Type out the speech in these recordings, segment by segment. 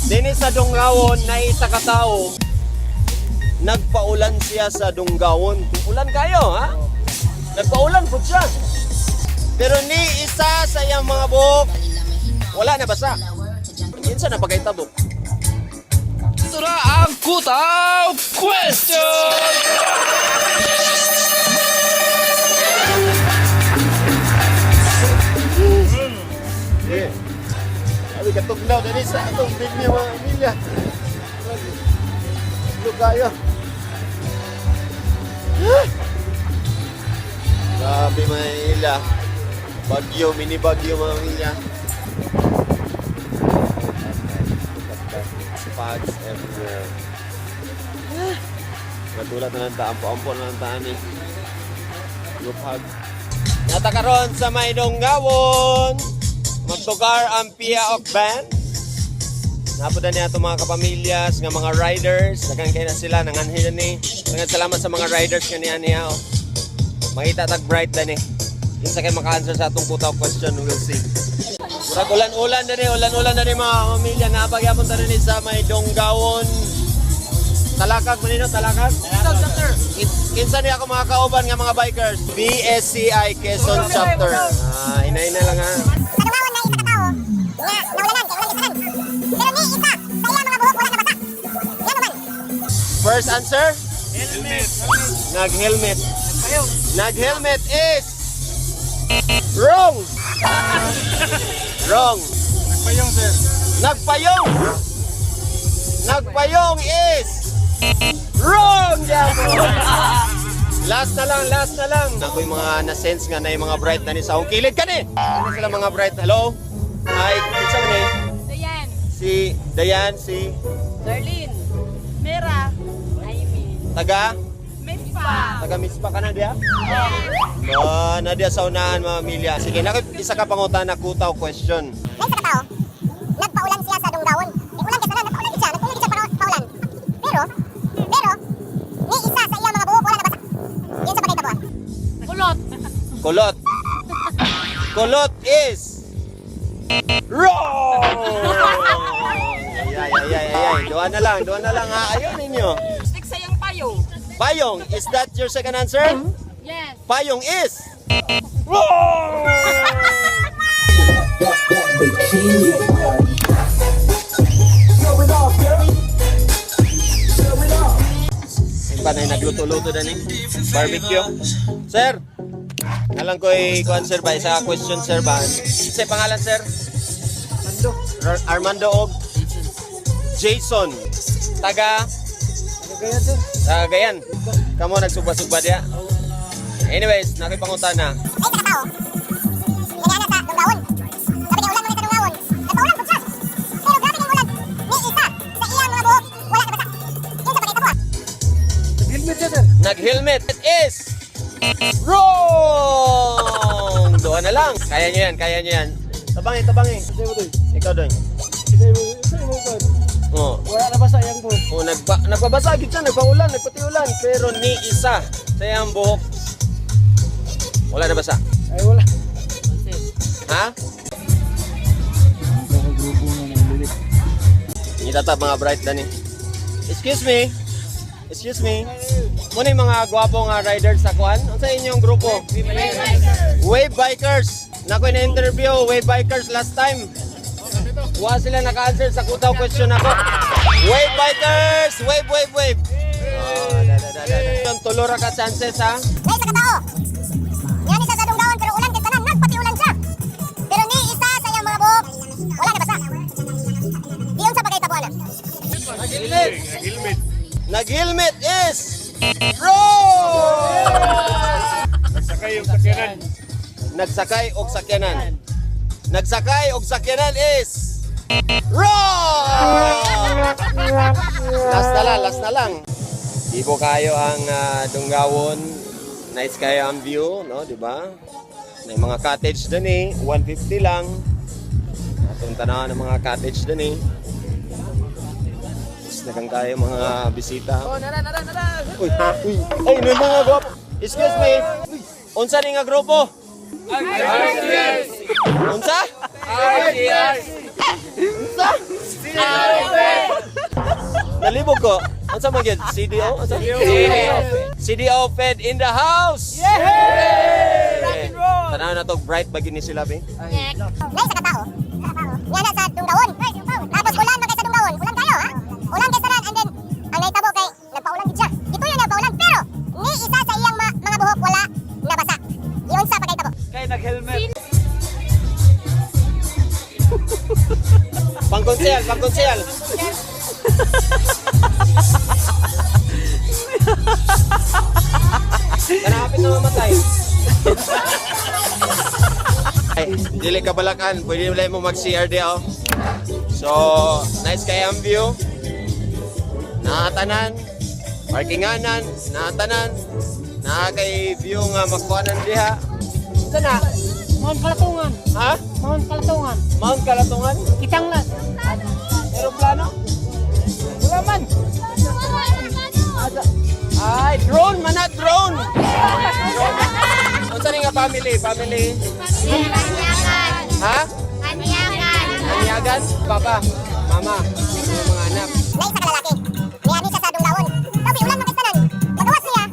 Dini sa Dungawon na isa ka tao. Nagpaulan siya sa Dungawon. Ulan kayo, ha? Nagpaulan po siya. Pero ni isa sa iyang mga buhok, wala na basa. Minsan na pagkaitabok. Ito na ang Kutaw Question! Yeah. Sabi katugnaw na sa atong video mga Emilia. Look kayo. Grabe mga Emilia. Bagyo, mini bagyo mga Emilia. Spots everywhere. Katulad na lang ta, ampo-ampo na lang ta ni. Group hug. Natakaroon sa may Dungawon. Magtugar ang Piaok Band. Napunan niya itong mga kapamilyas, nga mga riders. Dagan kayo na sila, nanganhin ni. Dagan salamat sa mga riders nga niya. Oh. Makita tag bright na ni. Yung sa kayo maka-answer sa itong Kutaw Question, we'll see. Murag ulan-ulan na ni, ulan-ulan na ni mga kapamilya. Napagyapon na rin sa may Dungawon. Talakag, manino, talakag? Kinsa niya ako mga kauban nga mga bikers. BSCI Quezon Chapter. Hina-hina lang ha. First answer? Helmet. Nag-helmet. Nag-helmet is wrong. Wrong. Nagpayong, sir. Nagpayong. Nagpayong is wrong. Last na lang, last na lang. Ako yung mga na-sense nga na yung mga bright na ni sa akong kilid ka ni. Ano sila mga bright? Hello? Hi, it's mo ni? Dayan, Si Dayan, si Darlene, Mera, Amy, Taga? Mispa, Taga Mispa ka na diya? Na diya sa unahan mga milya. Sige, isa ka pangutan na Kutaw Question. May isa ka tao, nagpaulan siya sa Dungawon. Ulan kasi nagpaulan siya paulan. Pero, ni isa sa iyang mga buhok wala nabasa. Yun sa pagkitabuan. Kulot, Kulot. Kulot is wrong! Ay. Duha na lang ha. Ayaw ninyo. stick sa iyang payong. Payong, is that your second answer? Yes. Payong is wrong! Yung pa na yung nagluto-luto na ni barbecue. Sir, alam ko kuan sir ba? Isa question sir ba? Sa pangalan sir? Armando og Jason. Taga Gayan. Kamo nagsugba-sugba diya. Anyways, nakipangutan na. May isa ka tao, ganyan sa Dungawon. Sabi niya ulan mo sa Dungawon. Nagpaulan po siya. Pero grabe ng ulan. Ni isa sa iyang mga buhok wala nabasa. Yun sa pagkitabuan. Helmet siya, sir. Nag-helmet. It is wrong! Doon na lang. Kaya nyo yan. Tabangi. Ikaw doon. Oh. Wala na ba sa iyang po? Oh, nagbabasa agad siya, nagpaulan, nagpatiulan. Pero ni isa sa iyang buhok, wala na basa. Ay, wala. Ha? Hindi tatap mga bright na ni. Excuse me. Muna yung mga gwapong riders sa kuan. Ano sa inyong grupo? Wave Bikers. Nako'y na-interview, Wave Bikers last time. Wala sila naka-answer sa Kutaw Question ako. Wave Bikers! Wave! Tulora ka chances ha? May isa ka tao, ganyan isa sa Dungawon pero ulan kasi tanan nagpatiulan siya. Pero ni isa sa iyang mga buhok wala nabasa. Yun sa pagkitabuan. Nag-helmet is wrong! Nagsakay yung sakyanan. Nagsakay og sakyanan is wrong! Last na lang. Ibo kayo ang Dungawon. Nice kayo ang view, no, di ba? May mga cottage din eh, 150 lang. Atong tanawan ng mga cottage din eh. Nagang kayo mga bisita. Oh, nara. Uy. Ay, may mga grupo. Excuse me. Unsa ni nga grupo? RGS! Unsa? RGS! Unsa? Nalibog ko. Ano sa magyad? CDO? Ano sa? CDO Fed in the house! Yay! Tanaw na to, bright bagin ni sila, Bing. Next. Nay sa katao. Nga na sa Dunggaon. Tapos ulan na kay sa Dunggaon. Ulan kayo ha. Ulan kay sanan and then ang naitabo kay nagpaulan gid siya. Ito yung nagpaulan pero ni isa sa iyang mga buhok wala nabasa. Iyon sa pagkaitabo. Kay nag-helmet. Pangkonsel, pangkonsel. Kanapit na mamatay. Ay, dili ka balakan, pwede nila mo mag-CRD oh. So, nice kay ang view. Nakatanan, parkinganan, nakatanan, nakakay view nga makuhanan diha. Sana? Mount Kalatungan. Ha? Mount Kalatungan. Mount Kalatungan? Kitang na. Aeroplano? Wala man. Ay, drone man na, drone! Ano sa nga family? Family? Anyagan. Ha? Anyagan. Anyagan? Papa? Mama? Yung mga anak? Nay sa kalalaki. Niya ni siya sa Dunggaon. Kasi ulan na kay sanan. Pagawas niya.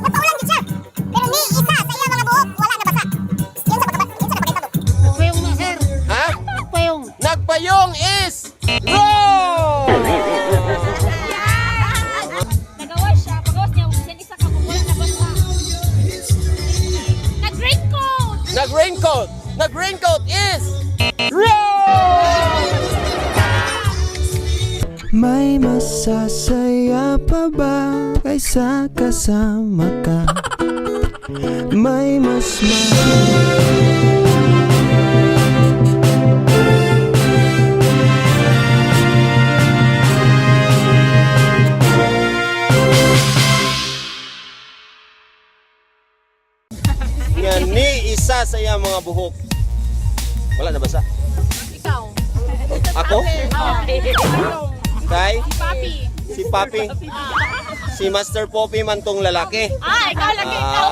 Nagpaulan gid siya. Pero ni isa sa iyang mga buhok wala nabasa. Iyon sa pagkaitabo. Nagpayong na, sir. Ha? Nagpayong. Nagpayong is wrong! Nagawas siya. Pagawas niya. Yan isa ka kung wala na basa. Nag-raincoat. Nag-raincoat! Nag-raincoat is wrong! May masasaya pa ba kaysa kasama ka? May mas Nga ni isa sa iyang mga buhok. Wala na basa. Ikaw. Ako? Kay? Papi. Si Papi? Si Master Poppy man tong lalaki. Ikaw lagi ikaw.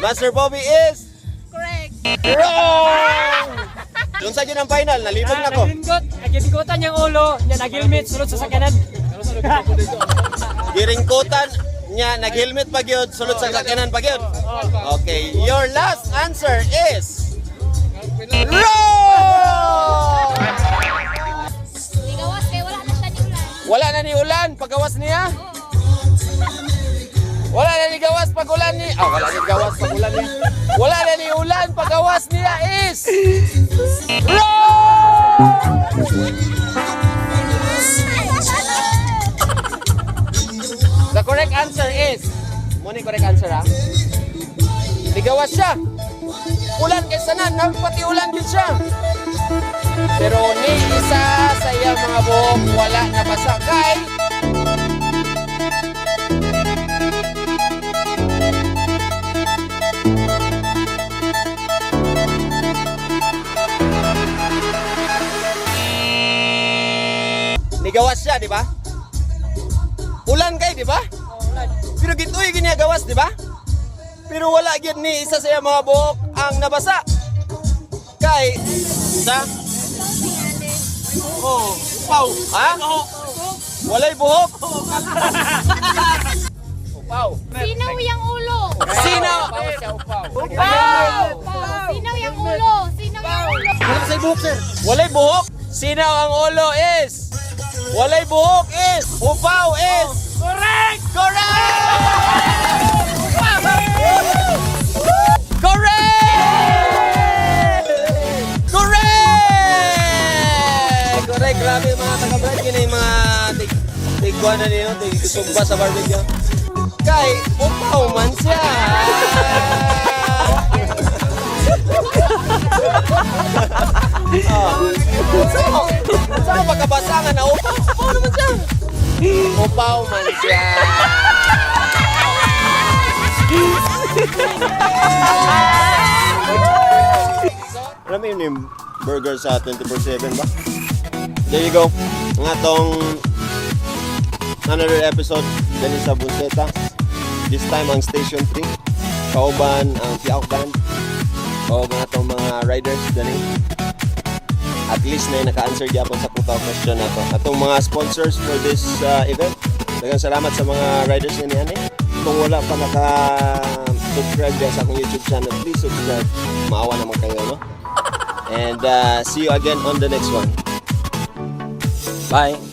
Master Poppy is Correct. wrong! Doon sa ang final, nalibog na ko. Nagilingkutan niyang ulo. Niya nag-helmet. Sulod sa sakyanan. Giringkutan niya, nag-helmet pa gyud, sulod sa sakyanan pa gyud. Okay, your last answer is wrong! Ligawas kay wala na siya ni Ulan. Wala na ni ulan, pagawas niya. Wala na ni gawas pag ulan ni... wala na ni gawas pag ulan niya. Wala na ni ulan, pagawas niya is wrong! The correct answer is... Muna yung correct answer ha? Ligawas siya. Ulan kay sanan, pati ulan din siya. Pero ni isa sa iyang mga buhok wala nabasa kay nigawas siya, di ba? Ulan kay, di ba? Pero gituy gini gawas, di ba? Pero wala gyud ni isa sa iyang mga buhok ang nabasa. Kay sa upaw. Ha? Walay buhok. Upaw. Sinaw yung ulo. Sino? Wow! Sinaw yung ulo. Sinaw yung ulo. Wala sa buhok, sir. Walay buhok. Sino ang ulo is? Walay buhok is. Upaw is. Correct! Correct! Correct! Correct! Correct! Grabe mga taga-brad. Yun ay mga tigwa na niyo. Tigsumba sa barbecue. Kay, upaw man siya. Saan pagkabasangan na upaw? Upaw naman siya. Upaw man siya. Alam mo yun yung burger sa 24/7 ba? There you go. Ang atong another episode dali sa Bunseta. This time ang Station 3. Kauban ang Piaok Band. Kauban atong mga riders dali. at least na naka-answer gyapon sa kutaw question na to. Atong mga sponsors for this event, daghang salamat sa mga riders nga niani. Kung wala pa naka-subscribe dyan sa akong YouTube channel, please subscribe. Maawa naman kayo, no? And see you again on the next one. Bye!